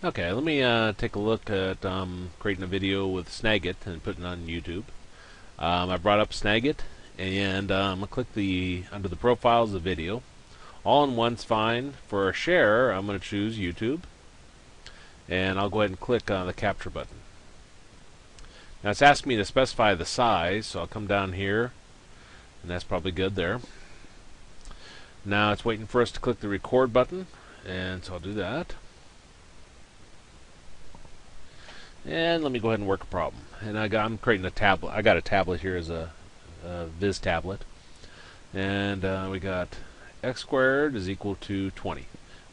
Okay, let me take a look at creating a video with Snagit and putting it on YouTube. I brought up Snagit, and I'm going to click under the profiles of the video. All in one's fine. For a share, I'm going to choose YouTube, and I'll go ahead and click on the capture button. Now it's asking me to specify the size, so I'll come down here, and that's probably good there. Now it's waiting for us to click the record button, and so I'll do that. And let me go ahead and work a problem. And I'm creating a tablet. I got a tablet here as a VisTablet. And we got x squared is equal to 20.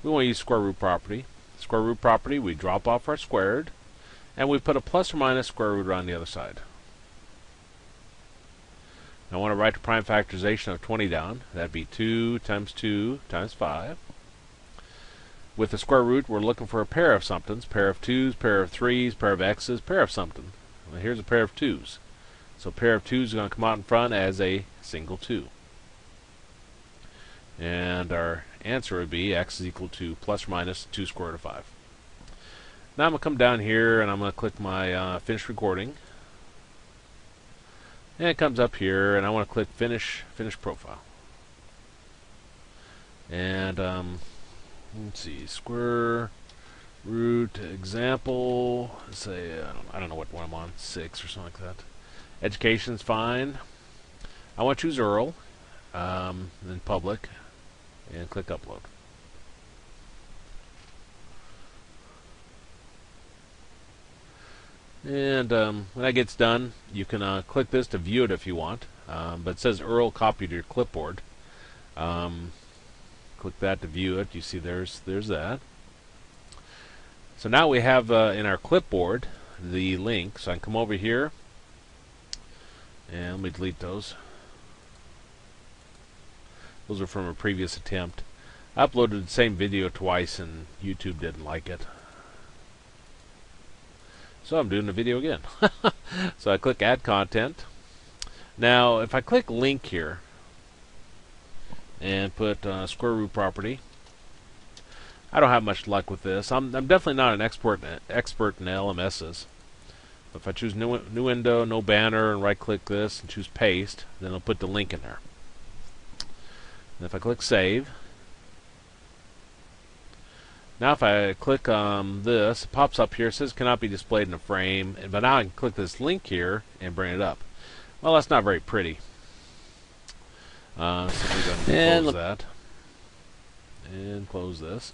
We want to use square root property. Square root property, we drop off our squared, and we put a plus or minus square root on the other side. Now I want to write the prime factorization of 20 down. That'd be 2 times 5. With the square root, we're looking for a pair of somethings. Pair of 2s, pair of 3s, pair of x's, pair of something. Well, here's a pair of 2s. So pair of 2s is going to come out in front as a single 2. And our answer would be x is equal to plus or minus 2 square root of 5. Now I'm going to come down here and I'm going to click my finish recording. And it comes up here and I want to click finish profile. And let's see, square root example, say, I don't know what one I'm on, 6 or something like that. Education's fine. I want to choose Earl, then public, and click upload. And when that gets done, you can click this to view it if you want, but it says Earl copied to your clipboard. Click that to view it. You see there's that. So now we have in our clipboard the link. So I can come over here and let me delete those. Those are from a previous attempt. I uploaded the same video twice and YouTube didn't like it. So I'm doing the video again. So I click add content. Now if I click link here and put square root property, I don't have much luck with this. I'm definitely not an expert in LMSs. But if I choose new window, no banner, and right click this and choose paste, then it'll put the link in there. And if I click save, now if I click this, it pops up here. It says cannot be displayed in a frame. But now I can click this link here and bring it up. Well, that's not very pretty. So we're going to close that and close this.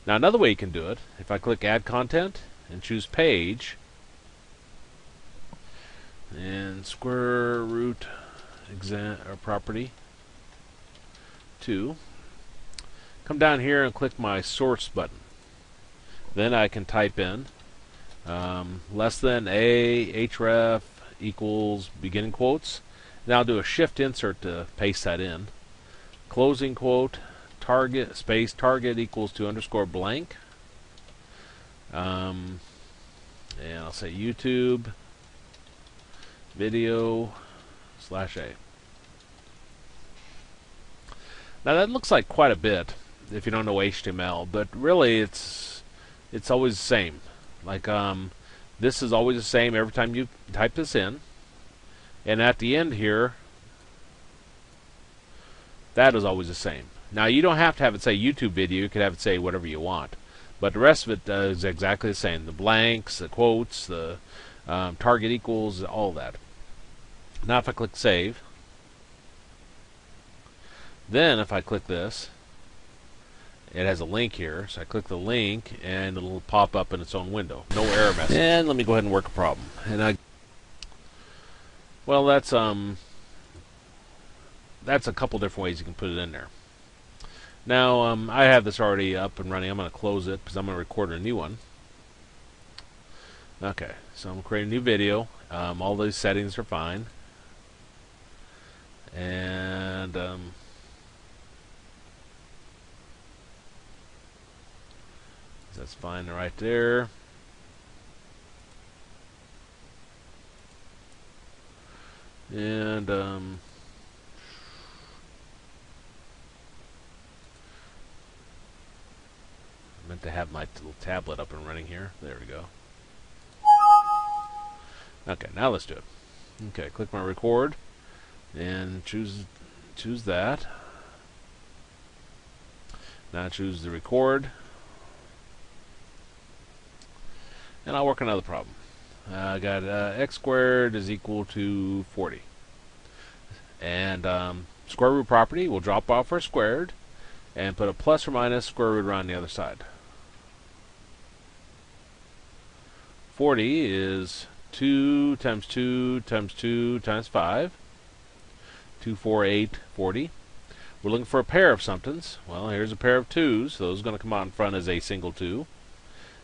Now another way you can do it, if I click add content and choose page and square root property 2, come down here and click my source button. Then I can type in less than href equals beginning quotes. Now I'll do a shift insert to paste that in. Closing quote, target, space, target equals to underscore blank. And I'll say YouTube video /a. Now that looks like quite a bit if you don't know HTML, but really it's always the same. Like this is always the same every time you type this in. And at the end here, that is always the same. Now you don't have to have it say YouTube video, you could have it say whatever you want. But the rest of it is exactly the same. The blanks, the quotes, the target equals, all that. Now if I click save, then if I click this, it has a link here. So I click the link and it'll pop up in its own window. No error message. And let me go ahead and work a problem. And well, that's a couple different ways you can put it in there. Now I have this already up and running. I'm going to close it because I'm going to record a new one. Okay, so I'm creating a new video. All these settings are fine, and that's fine right there. And to have my little tablet up and running here. There we go. Okay, now let's do it. Okay, click my record and choose that. Now choose the record, and I'll work on another problem. I got x squared is equal to 40, and square root property will drop off our squared and put a plus or minus square root around the other side. 40 is 2 times 2 times 2 times 5. 2, 4, 8, 40. We're looking for a pair of somethings. Well, here's a pair of 2s, so those are going to come out in front as a single 2.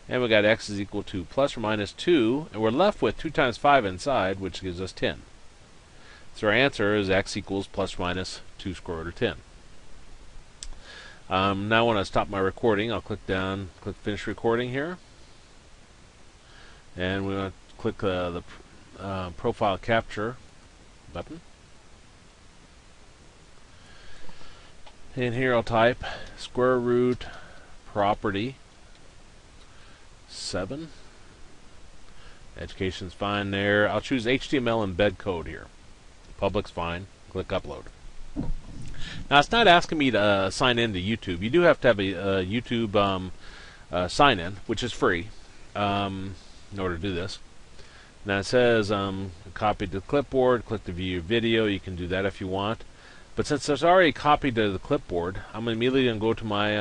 And we got x is equal to plus or minus 2, and we're left with 2 times 5 inside, which gives us 10. So our answer is x equals plus or minus 2 square root of 10. Now when I stop my recording, I'll click finish recording here. And we want to click the profile capture button. And here I'll type square root property 7. Education's fine there. I'll choose HTML embed code here. Public's fine. Click upload. Now it's not asking me to sign in to YouTube. You do have to have a YouTube sign in, which is free, in order to do this. Now it says copy to the clipboard, click to view your video. You can do that if you want. But since there's already copied to the clipboard, I'm immediately going to go to my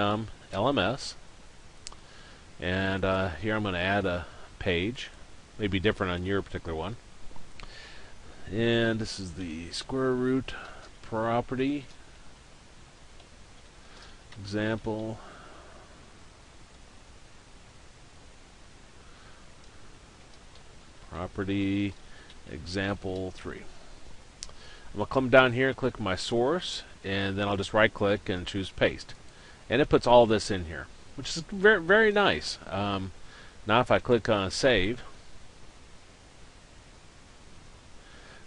LMS. And here I'm going to add a page. Maybe different on your particular one. And this is the square root property example. Property example 3. I'm going to come down here and click my source, and then I'll just right click and choose paste. And it puts all this in here, which is very, very nice. Now if I click on save,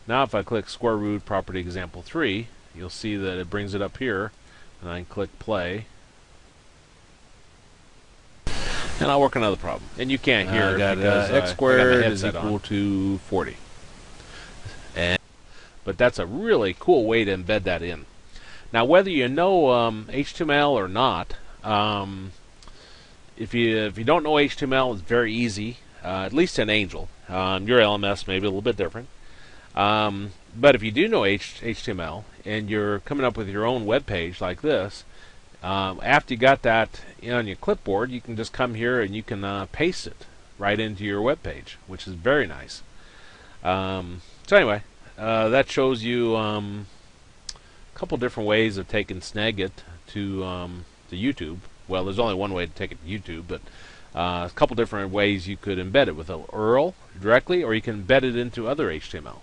now if I click square root property example 3, you'll see that it brings it up here, and I can click play. And I'll work another problem. And you can't hear it because x squared is equal to 40. But that's a really cool way to embed that in. Now, whether you know HTML or not, if you don't know HTML, it's very easy. At least in Angel. Your LMS may be a little bit different. But if you do know HTML and you're coming up with your own web page like this, after you got that on your clipboard, you can just come here and you can paste it right into your web page, which is very nice. So anyway. That shows you a couple different ways of taking Snagit to YouTube. Well, there's only one way to take it to YouTube, but a couple different ways you could embed it with a URL directly, or you can embed it into other HTML.